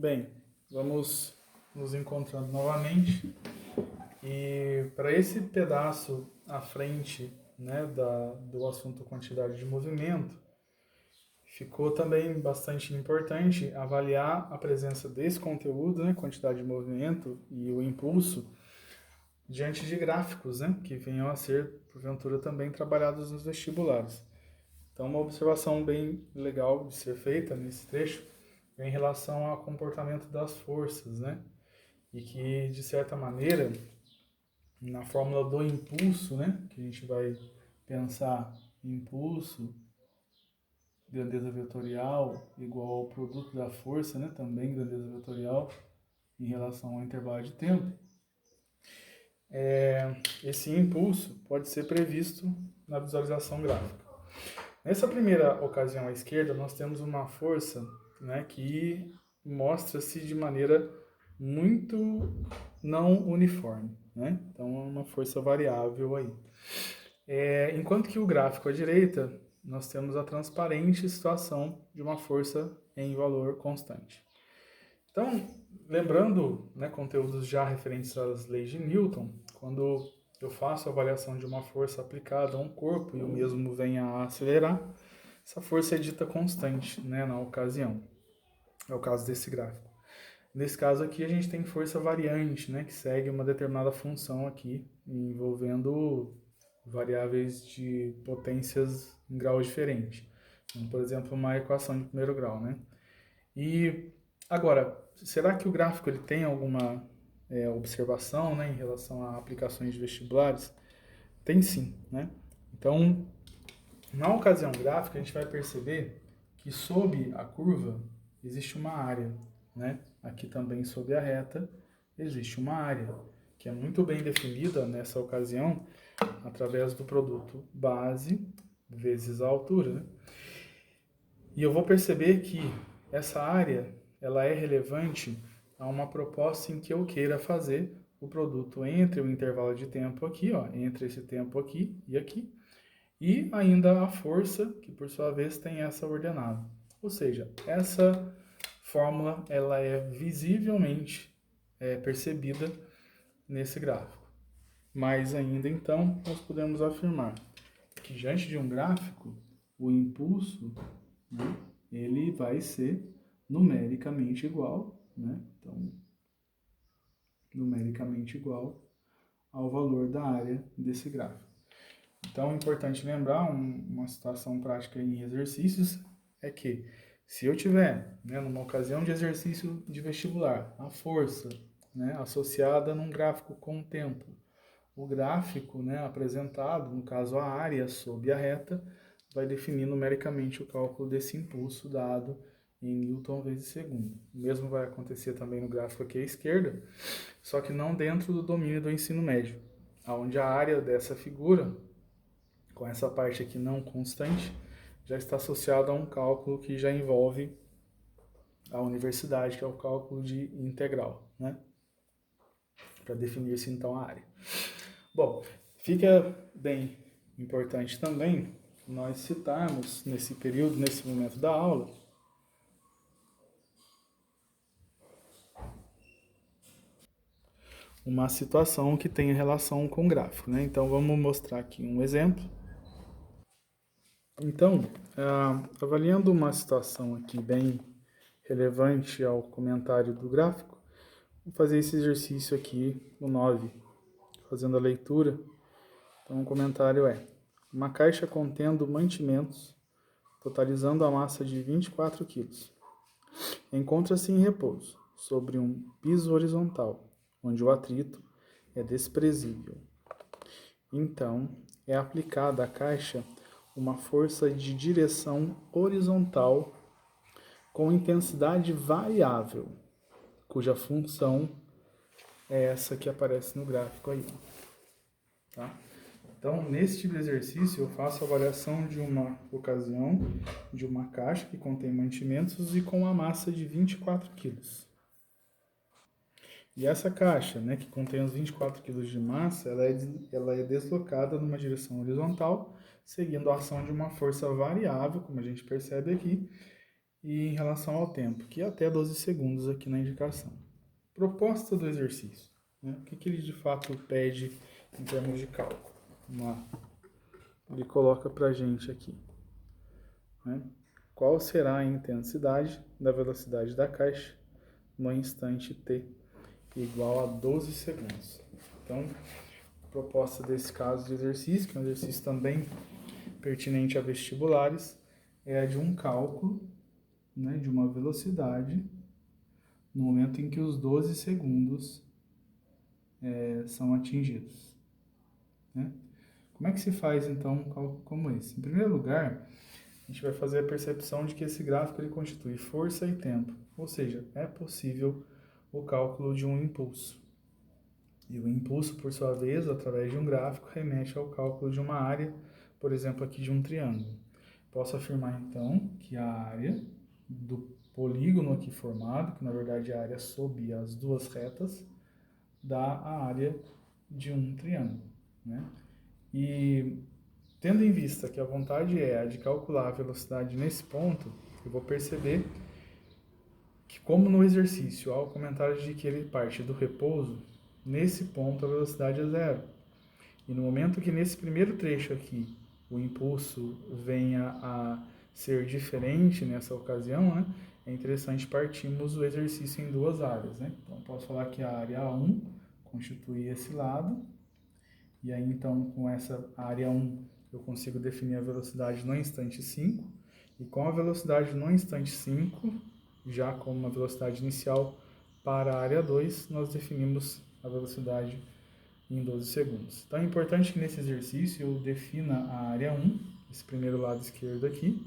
Bem, vamos nos encontrando novamente e para esse pedaço à frente, né, do assunto quantidade de movimento, ficou também bastante importante avaliar a presença desse conteúdo, né, quantidade de movimento e o impulso, diante de gráficos, né, que venham a ser, porventura, também trabalhados nos vestibulares. Então, uma observação bem legal de ser feita nesse trecho é em relação ao comportamento das forças, né? E que, de certa maneira, na fórmula do impulso, né? Que a gente vai pensar impulso, grandeza vetorial, igual ao produto da força, né? Também grandeza vetorial, em relação ao intervalo de tempo. Esse impulso pode ser previsto na visualização gráfica. Nessa primeira ocasião à esquerda, nós temos uma força, né, que mostra-se de maneira muito não uniforme, né? Então, é uma força variável aí. Enquanto que o gráfico à direita, nós temos a transparente situação de uma força em valor constante. Então, lembrando, né, conteúdos já referentes às leis de Newton, quando eu faço a avaliação de uma força aplicada a um corpo e o mesmo venha a acelerar, essa força é dita constante, né, na ocasião. É o caso desse gráfico. Nesse caso aqui, a gente tem força variante, né, que segue uma determinada função aqui, envolvendo variáveis de potências em graus diferentes. Então, por exemplo, uma equação de primeiro grau, né? E agora, será que o gráfico ele tem alguma observação, né, em relação a aplicações de vestibulares? Tem sim, né? Então, na ocasião gráfica, a gente vai perceber que sob a curva existe uma área, né? Aqui também sob a reta existe uma área, que é muito bem definida nessa ocasião através do produto base vezes a altura, né? E eu vou perceber que essa área ela é relevante a uma proposta em que eu queira fazer o produto entre o intervalo de tempo aqui, ó, entre esse tempo aqui, e ainda a força, que por sua vez tem essa ordenada. Ou seja, essa fórmula ela é visivelmente percebida nesse gráfico. Mais ainda, então, nós podemos afirmar que diante de um gráfico, o impulso, né, ele vai ser numericamente igual, né? Então, numericamente igual ao valor da área desse gráfico. Então, é importante lembrar uma situação prática em exercícios é que se eu tiver, né, numa ocasião de exercício de vestibular, a força, né, associada num gráfico com o tempo, o gráfico, né, apresentado, no caso a área sob a reta, vai definir numericamente o cálculo desse impulso dado em Newton vezes segundo. O mesmo vai acontecer também no gráfico aqui à esquerda, só que não dentro do domínio do ensino médio, onde a área dessa figura, com essa parte aqui não constante, já está associada a um cálculo que já envolve a universidade, que é o cálculo de integral, né? Para definir-se então a área. Bom, fica bem importante também nós citarmos nesse período, nesse momento da aula, uma situação que tenha relação com o gráfico, né? Então vamos mostrar aqui um exemplo. Então, avaliando uma situação aqui bem relevante ao comentário do gráfico, vou fazer esse exercício aqui, o 9, fazendo a leitura. Então o comentário é: uma caixa contendo mantimentos, totalizando a massa de 24 kg, encontra-se em repouso, sobre um piso horizontal, onde o atrito é desprezível. Então, é aplicada à caixa uma força de direção horizontal com intensidade variável, cuja função é essa que aparece no gráfico aí. Tá? Então, nesse tipo de exercício, eu faço a avaliação de uma ocasião de uma caixa que contém mantimentos e com uma massa de 24 kg. E essa caixa, né, que contém os 24 kg de massa, ela é deslocada numa direção horizontal, seguindo a ação de uma força variável, como a gente percebe aqui, e em relação ao tempo, que é até 12 segundos aqui na indicação. Proposta do exercício, né? O que ele de fato pede em termos de cálculo? Vamos lá. Ele coloca para a gente aqui, né? Qual será a intensidade da velocidade da caixa no instante t igual a 12 segundos. Então, a proposta desse caso de exercício, que é um exercício também pertinente a vestibulares, é a de um cálculo, né, de uma velocidade no momento em que os 12 segundos são atingidos, né? Como é que se faz, então, um cálculo como esse? Em primeiro lugar, a gente vai fazer a percepção de que esse gráfico ele constitui força e tempo, ou seja, é possível o cálculo de um impulso. E o impulso, por sua vez, através de um gráfico, remete ao cálculo de uma área, por exemplo, aqui de um triângulo. Posso afirmar, então, que a área do polígono aqui formado, que na verdade é a área sob as duas retas, dá a área de um triângulo, né? E tendo em vista que a vontade é a de calcular a velocidade nesse ponto, eu vou perceber que, como no exercício há o comentário de que ele parte do repouso, nesse ponto a velocidade é zero. E no momento que nesse primeiro trecho aqui o impulso venha a ser diferente nessa ocasião, né, é interessante partirmos o exercício em duas áreas, né? Então, posso falar que a área 1 constitui esse lado, e aí então com essa área 1 eu consigo definir a velocidade no instante 5, e com a velocidade no instante 5, já como uma velocidade inicial para a área 2, nós definimos a velocidade em 12 segundos. Então é importante que nesse exercício eu defina a área 1, esse primeiro lado esquerdo aqui,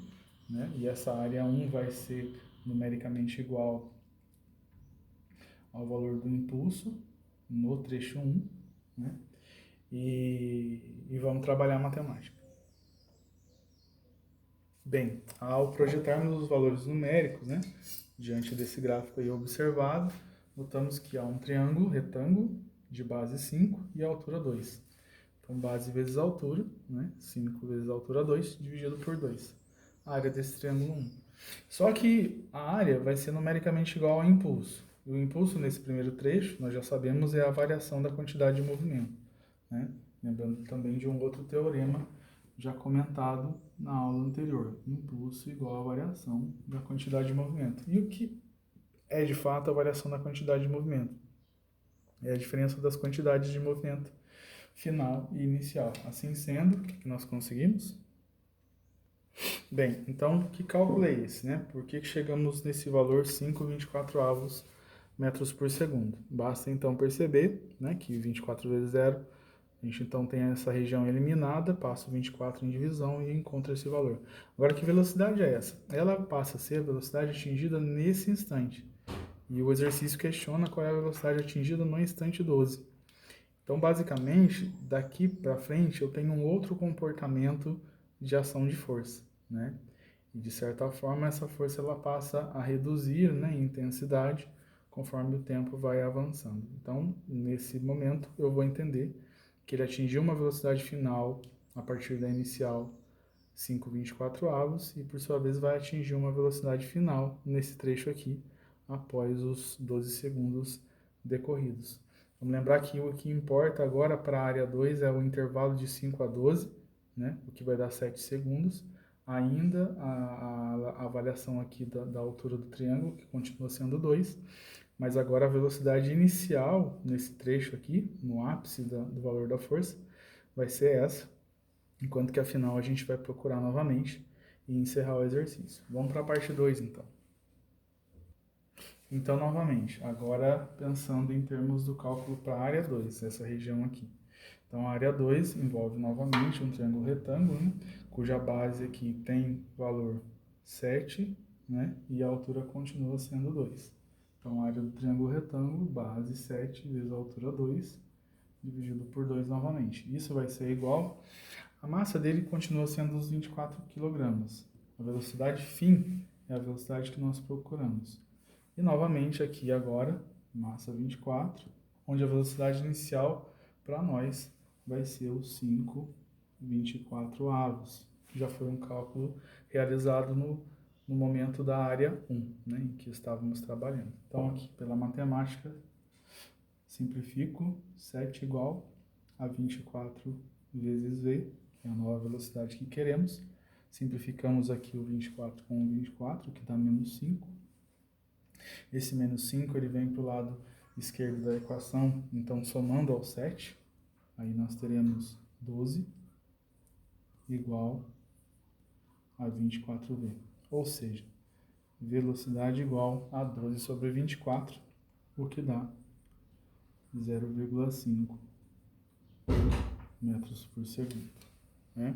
né? E essa área 1 vai ser numericamente igual ao valor do impulso no trecho 1, né? E vamos trabalhar a matemática. Bem, ao projetarmos os valores numéricos, né, diante desse gráfico aí observado, notamos que há um triângulo retângulo de base 5 e altura 2. Então, base vezes altura, né, 5 vezes altura 2, dividido por 2. A área desse triângulo 1. Só que a área vai ser numericamente igual ao impulso. E o impulso nesse primeiro trecho, nós já sabemos, é a variação da quantidade de movimento, né? Lembrando também de um outro teorema já comentado na aula anterior. Impulso igual a variação da quantidade de movimento. E o que é de fato a variação da quantidade de movimento? É a diferença das quantidades de movimento final e inicial. Assim sendo, o que nós conseguimos? Bem, então, que cálculo é esse, né? Por que chegamos nesse valor 5,24 metros por segundo? Basta então perceber, né, que 24 vezes zero, a gente então tem essa região eliminada, passa o 24 em divisão e encontra esse valor. Agora, que velocidade é essa? Ela passa a ser a velocidade atingida nesse instante. E o exercício questiona qual é a velocidade atingida no instante 12. Então, basicamente, daqui para frente, eu tenho um outro comportamento de ação de força, né? E, de certa forma, essa força ela passa a reduzir, né, em intensidade conforme o tempo vai avançando. Então, nesse momento, eu vou entender que ele atingiu uma velocidade final a partir da inicial 5,24 avos e, por sua vez, vai atingir uma velocidade final nesse trecho aqui após os 12 segundos decorridos. Vamos lembrar que o que importa agora para a área 2 é o intervalo de 5 a 12, né, o que vai dar 7 segundos. Ainda a avaliação aqui da altura do triângulo, que continua sendo 2, mas agora a velocidade inicial nesse trecho aqui, no ápice do valor da força, vai ser essa, enquanto que a final a gente vai procurar novamente e encerrar o exercício. Vamos para a parte 2 então. Então, novamente, agora pensando em termos do cálculo para a área 2, essa região aqui. Então, a área 2 envolve novamente um triângulo retângulo, né, cuja base aqui tem valor 7, né, e a altura continua sendo 2. Então, a área do triângulo retângulo, base 7 vezes a altura 2, dividido por 2 novamente. Isso vai ser igual, a massa dele continua sendo os 24 kg. A velocidade fim é a velocidade que nós procuramos. E novamente aqui agora, massa 24, onde a velocidade inicial para nós vai ser os 5,24 avos, que já foi um cálculo realizado no no momento da área 1, né, em que estávamos trabalhando. Então, aqui, pela matemática, simplifico, 7 igual a 24 vezes v, que é a nova velocidade que queremos. Simplificamos aqui o 24 com o 24, que dá menos 5. Esse menos 5 ele vem para o lado esquerdo da equação, então somando ao 7, aí nós teremos 12 igual a 24v. Ou seja, velocidade igual a 12 sobre 24, o que dá 0,5 metros por segundo. Né?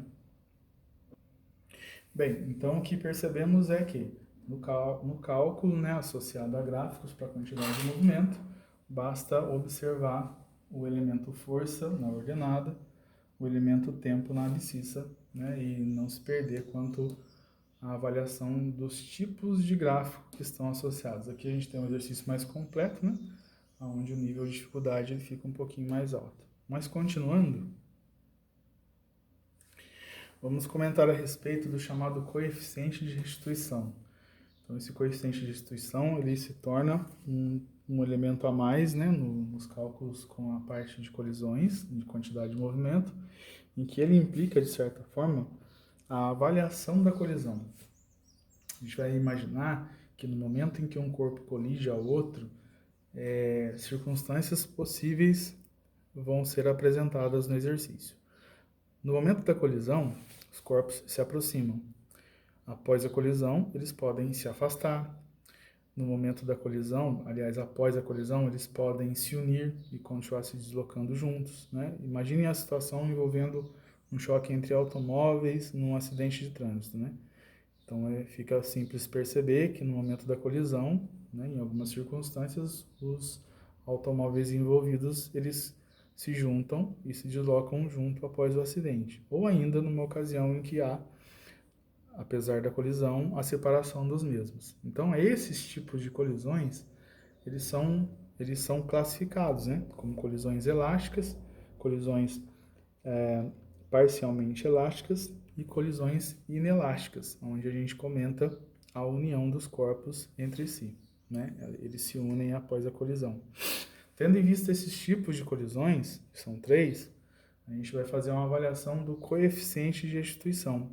Bem, então o que percebemos é que no cálculo, né, associado a gráficos para a quantidade de movimento, basta observar o elemento força na ordenada, o elemento tempo na abscissa, né, e não se perder quanto à avaliação dos tipos de gráfico que estão associados. Aqui a gente tem um exercício mais completo, né, onde o nível de dificuldade ele fica um pouquinho mais alto. Mas continuando, vamos comentar a respeito do chamado coeficiente de restituição. Então, esse coeficiente de restituição ele se torna um elemento a mais, né, nos cálculos com a parte de colisões, de quantidade de movimento, em que ele implica, de certa forma, a avaliação da colisão. A gente vai imaginar que no momento em que um corpo colige ao outro, circunstâncias possíveis vão ser apresentadas no exercício. No momento da colisão, os corpos se aproximam. Após a colisão, eles podem se afastar. No momento da colisão, aliás, após a colisão, eles podem se unir e continuar se deslocando juntos, né? Imaginem a situação envolvendo um choque entre automóveis num acidente de trânsito, né? Então, fica simples perceber que no momento da colisão, né, em algumas circunstâncias, os automóveis envolvidos, eles se juntam e se deslocam junto após o acidente. Ou ainda numa ocasião em que há, apesar da colisão, a separação dos mesmos. Então, esses tipos de colisões, eles são classificados, né, como colisões elásticas, colisões parcialmente elásticas e colisões inelásticas, onde a gente comenta a união dos corpos entre si, né? Eles se unem após a colisão. Tendo em vista esses tipos de colisões, que são 3, a gente vai fazer uma avaliação do coeficiente de restituição.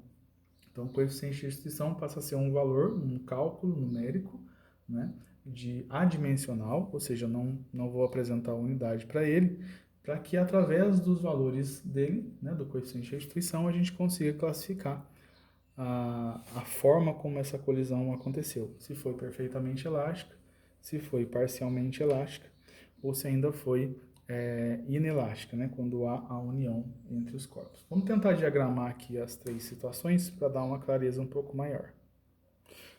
Então, o coeficiente de restituição passa a ser um valor, um cálculo numérico, né, de adimensional, ou seja, não vou apresentar a unidade para ele, para que através dos valores dele, né, do coeficiente de restituição, a gente consiga classificar a forma como essa colisão aconteceu. Se foi perfeitamente elástica, se foi parcialmente elástica, ou se ainda foi inelástica, né, quando há a união entre os corpos. Vamos tentar diagramar aqui as 3 situações para dar uma clareza um pouco maior.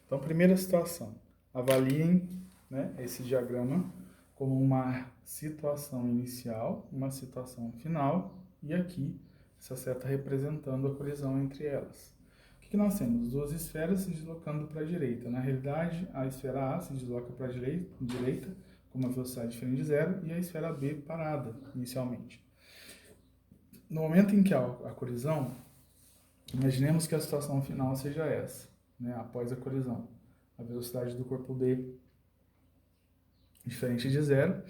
Então, primeira situação, avaliem, né, esse diagrama como uma situação inicial, uma situação final, e aqui essa seta representando a colisão entre elas. O que nós temos? 2 esferas se deslocando para a direita. Na realidade, a esfera A se desloca para a direita com uma velocidade diferente de 0 e a esfera B parada inicialmente. No momento em que há a colisão, imaginemos que a situação final seja essa, né, após a colisão. A velocidade do corpo B diferente de 0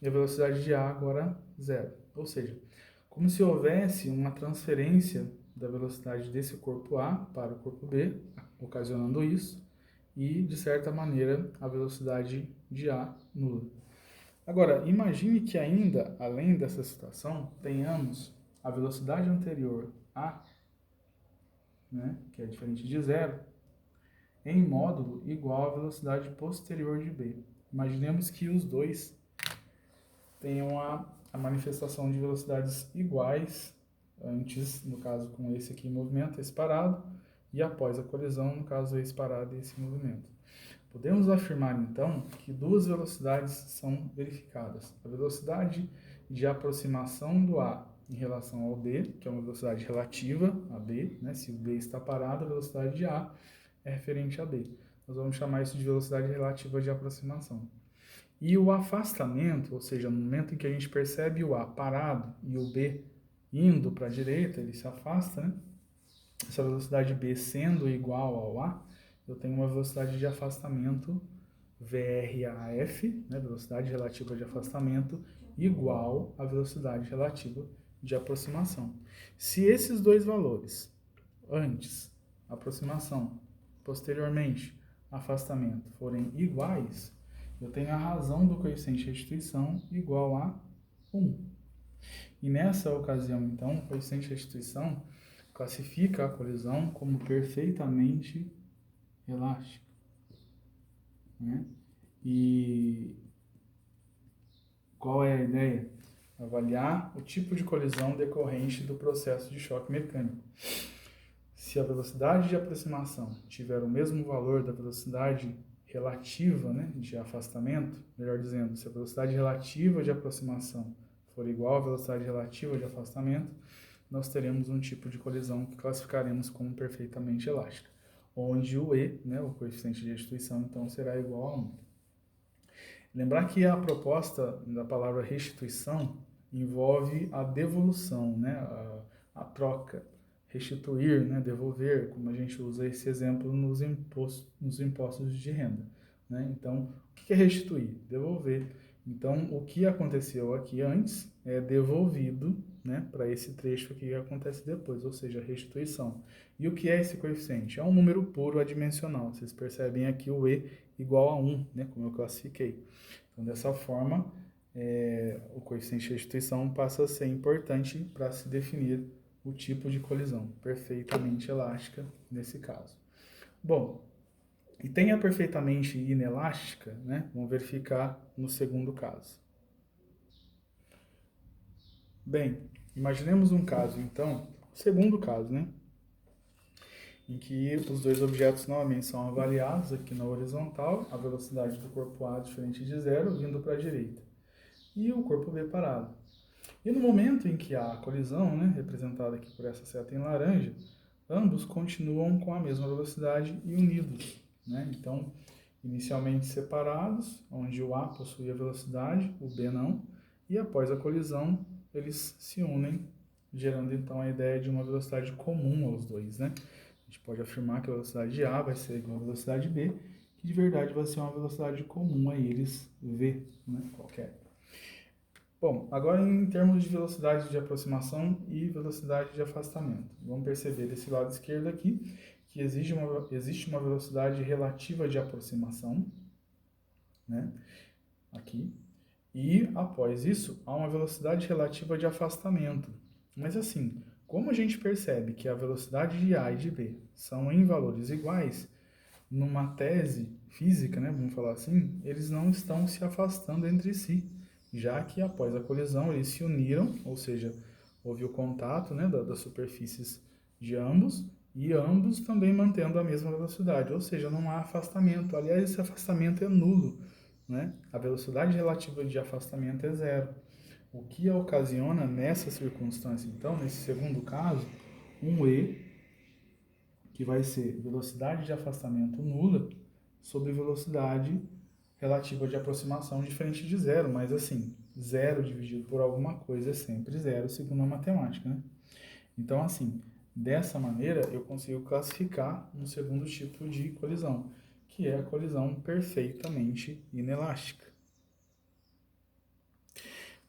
e a velocidade de A agora 0. Ou seja, como se houvesse uma transferência da velocidade desse corpo A para o corpo B, ocasionando isso, e, de certa maneira, a velocidade de A nula. Agora, imagine que ainda, além dessa situação, tenhamos a velocidade anterior A, né, que é diferente de 0, em módulo igual à velocidade posterior de B. Imaginemos que os dois tenham a manifestação de velocidades iguais antes, no caso com esse aqui em movimento, esse parado, e após a colisão, no caso esse parado e esse movimento. Podemos afirmar então que 2 velocidades são verificadas. A velocidade de aproximação do A em relação ao B, que é uma velocidade relativa a B, né? Se o B está parado, a velocidade de A é referente a B. Nós vamos chamar isso de velocidade relativa de aproximação. E o afastamento, ou seja, no momento em que a gente percebe o A parado e o B indo para a direita, ele se afasta, né? Essa velocidade B sendo igual ao A, eu tenho uma velocidade de afastamento VRAF, né, velocidade relativa de afastamento, igual à velocidade relativa de aproximação. Se esses dois valores, antes, aproximação, posteriormente, afastamento, forem iguais, eu tenho a razão do coeficiente de restituição igual a 1. E nessa ocasião, então, o coeficiente de restituição classifica a colisão como perfeitamente elástica, né? E qual é a ideia? Avaliar o tipo de colisão decorrente do processo de choque mecânico. Se a velocidade de aproximação tiver o mesmo valor da velocidade relativa, né, de afastamento, melhor dizendo, se a velocidade relativa de aproximação for igual à velocidade relativa de afastamento, nós teremos um tipo de colisão que classificaremos como perfeitamente elástica, onde o E, né, o coeficiente de restituição, então será igual a 1. Lembrar que a proposta da palavra restituição envolve a devolução, né, a troca, restituir, né, devolver, como a gente usa esse exemplo nos impostos de renda, né? Então, o que é restituir? Devolver. Então, o que aconteceu aqui antes é devolvido, né, para esse trecho aqui que acontece depois, ou seja, restituição. E o que é esse coeficiente? É um número puro adimensional. Vocês percebem aqui o E igual a 1, né, como eu classifiquei. Então, dessa forma, o coeficiente de restituição passa a ser importante para se definir o tipo de colisão, perfeitamente elástica nesse caso. Bom, e tem a perfeitamente inelástica, né? Vamos verificar no segundo caso. Bem, imaginemos um caso, então, segundo caso, né? Em que os dois objetos novamente são avaliados aqui na horizontal, a velocidade do corpo A diferente de zero, vindo para a direita, e o corpo B parado. E no momento em que há a colisão, né, representada aqui por essa seta em laranja, ambos continuam com a mesma velocidade e unidos, né? Então, inicialmente separados, onde o A possui a velocidade, o B não, e após a colisão, eles se unem, gerando então a ideia de uma velocidade comum aos dois, né? A gente pode afirmar que a velocidade de A vai ser igual à velocidade B, que de verdade vai ser uma velocidade comum a eles, V, né, qualquer. Bom, agora em termos de velocidade de aproximação e velocidade de afastamento. Vamos perceber desse lado esquerdo aqui que existe uma velocidade relativa de aproximação, né? Aqui. E após isso, há uma velocidade relativa de afastamento. Mas assim, como a gente percebe que a velocidade de A e de B são em valores iguais, numa tese física, né, vamos falar assim, eles não estão se afastando entre si, já que após a colisão eles se uniram, ou seja, houve o contato, né, das superfícies de ambos, e ambos também mantendo a mesma velocidade, ou seja, não há afastamento. Aliás, esse afastamento é nulo, né? A velocidade relativa de afastamento é zero. O que ocasiona nessa circunstância, então, nesse segundo caso, um E, que vai ser velocidade de afastamento nula sobre velocidade relativa de aproximação diferente de zero, mas assim, zero dividido por alguma coisa é sempre zero, segundo a matemática, né? Então, assim, dessa maneira eu consigo classificar um segundo tipo de colisão, que é a colisão perfeitamente inelástica.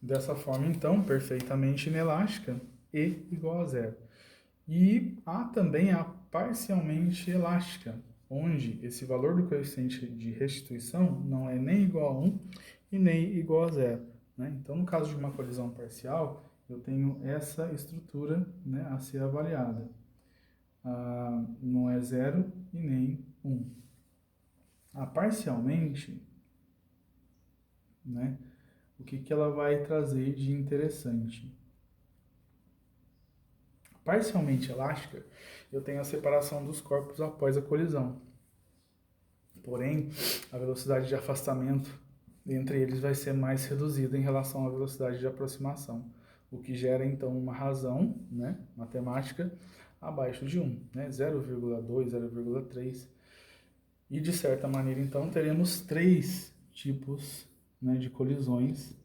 Dessa forma, então, perfeitamente inelástica, E igual a zero. E há também a parcialmente elástica, onde esse valor do coeficiente de restituição não é nem igual a 1 e nem igual a zero, né? Então, no caso de uma colisão parcial, eu tenho essa estrutura, né, a ser avaliada. Não é 0 e nem 1. A parcialmente, né, o que ela vai trazer de interessante? Parcialmente elástica, eu tenho a separação dos corpos após a colisão. Porém, a velocidade de afastamento entre eles vai ser mais reduzida em relação à velocidade de aproximação, o que gera então uma razão, né, matemática abaixo de 1, né, 0,2, 0,3. E de certa maneira então teremos três tipos, né, de colisões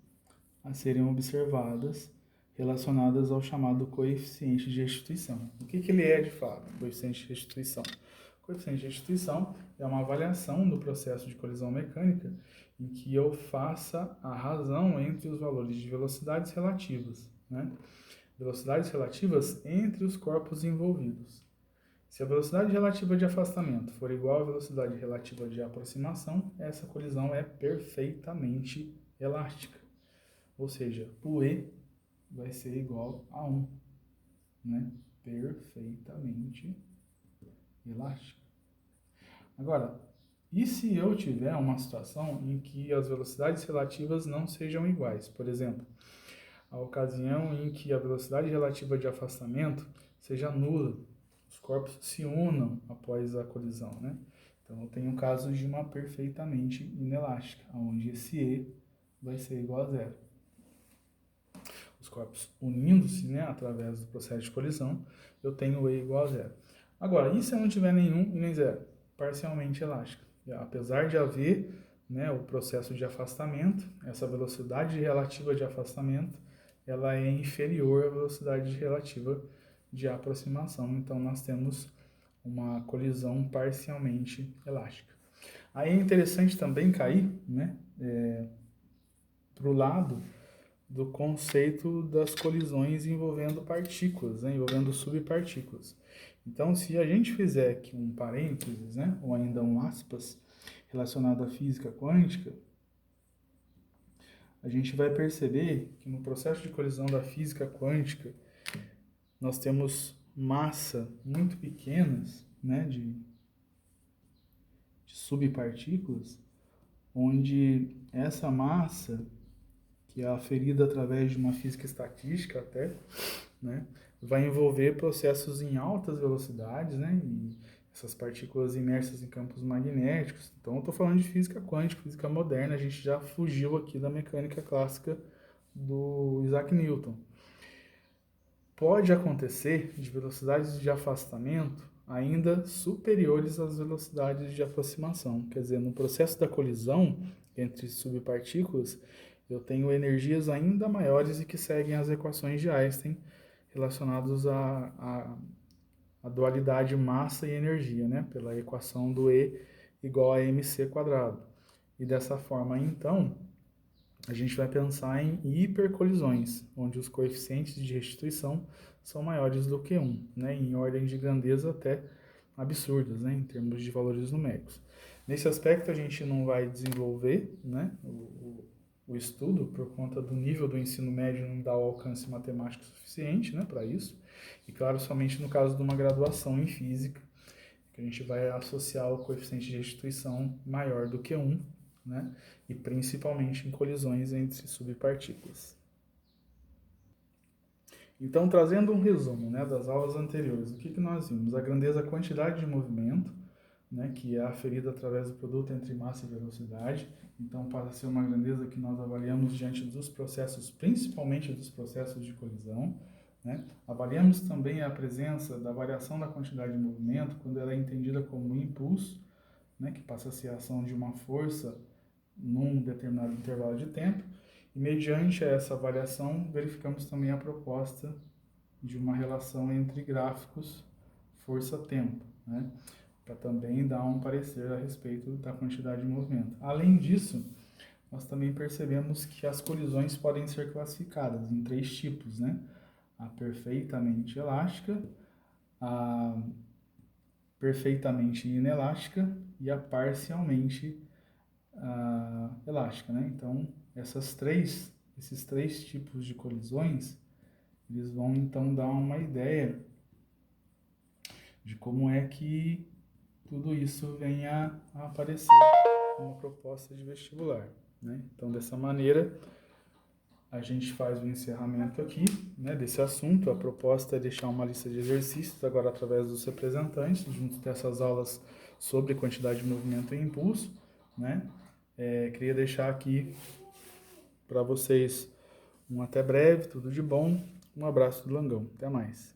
a serem observadas relacionadas ao chamado coeficiente de restituição. O que ele é de fato, coeficiente de restituição? Coeficiente de restituição é uma avaliação do processo de colisão mecânica em que eu faça a razão entre os valores de velocidades relativas, né? Velocidades relativas entre os corpos envolvidos. Se a velocidade relativa de afastamento for igual à velocidade relativa de aproximação, essa colisão é perfeitamente elástica. Ou seja, o E vai ser igual a 1, né? Perfeitamente elástica. Agora, e se eu tiver uma situação em que as velocidades relativas não sejam iguais? Por exemplo, a ocasião em que a velocidade relativa de afastamento seja nula, os corpos se unam após a colisão, né? Então, eu tenho o caso de uma perfeitamente inelástica, onde esse E vai ser igual a zero. Os corpos unindo-se, né, através do processo de colisão, eu tenho o E igual a zero. Agora, e se eu não tiver nenhum e nem zero? Parcialmente elástica. Apesar de haver, né, o processo de afastamento, essa velocidade relativa de afastamento, ela é inferior à velocidade relativa de aproximação. Então, nós temos uma colisão parcialmente elástica. Aí é interessante também cair, né, para o lado do conceito das colisões envolvendo partículas, né, envolvendo subpartículas. Então, se a gente fizer aqui um parênteses, né, ou ainda um aspas, relacionado à física quântica, a gente vai perceber que no processo de colisão da física quântica, nós temos massa muito pequenas, né, de subpartículas, onde essa massa, que é aferida através de uma física estatística até, né, vai envolver processos em altas velocidades, né, e essas partículas imersas em campos magnéticos. Então, eu estou falando de física quântica, física moderna, a gente já fugiu aqui da mecânica clássica do Isaac Newton. Pode acontecer de velocidades de afastamento ainda superiores às velocidades de aproximação. Quer dizer, no processo da colisão entre subpartículas, eu tenho energias ainda maiores e que seguem as equações de Einstein relacionadas à dualidade massa e energia, né? Pela equação do E igual a mc quadrado. E dessa forma, então, a gente vai pensar em hipercolisões, onde os coeficientes de restituição são maiores do que 1, né? Em ordem de grandeza até absurdas, né? Em termos de valores numéricos. Nesse aspecto, a gente não vai desenvolver, né, o estudo, por conta do nível do ensino médio não dá o alcance matemático suficiente, né, para isso. E claro, somente no caso de uma graduação em física, que a gente vai associar o coeficiente de restituição maior do que 1, né, e principalmente em colisões entre subpartículas. Então, trazendo um resumo, né, das aulas anteriores, o que nós vimos? A grandeza, a quantidade de movimento, né, que é aferida através do produto entre massa e velocidade. Então, passa a ser uma grandeza que nós avaliamos diante dos processos, principalmente dos processos de colisão, né? Avaliamos também a presença da variação da quantidade de movimento quando ela é entendida como impulso, né, que passa a ser a ação de uma força num determinado intervalo de tempo. E, mediante essa avaliação, verificamos também a proposta de uma relação entre gráficos força-tempo, né, para também dar um parecer a respeito da quantidade de movimento. Além disso, nós também percebemos que as colisões podem ser classificadas em 3 tipos, né? A perfeitamente elástica, a perfeitamente inelástica e a parcialmente elástica, né? Então, esses três tipos de colisões, eles vão então dar uma ideia de como é que tudo isso vem a aparecer como proposta de vestibular, né? Então, dessa maneira, a gente faz o encerramento aqui, né, desse assunto. A proposta é deixar uma lista de exercícios, agora através dos representantes, junto dessas aulas sobre quantidade de movimento e impulso, né? Queria deixar aqui para vocês um até breve, tudo de bom, um abraço do Langão, até mais.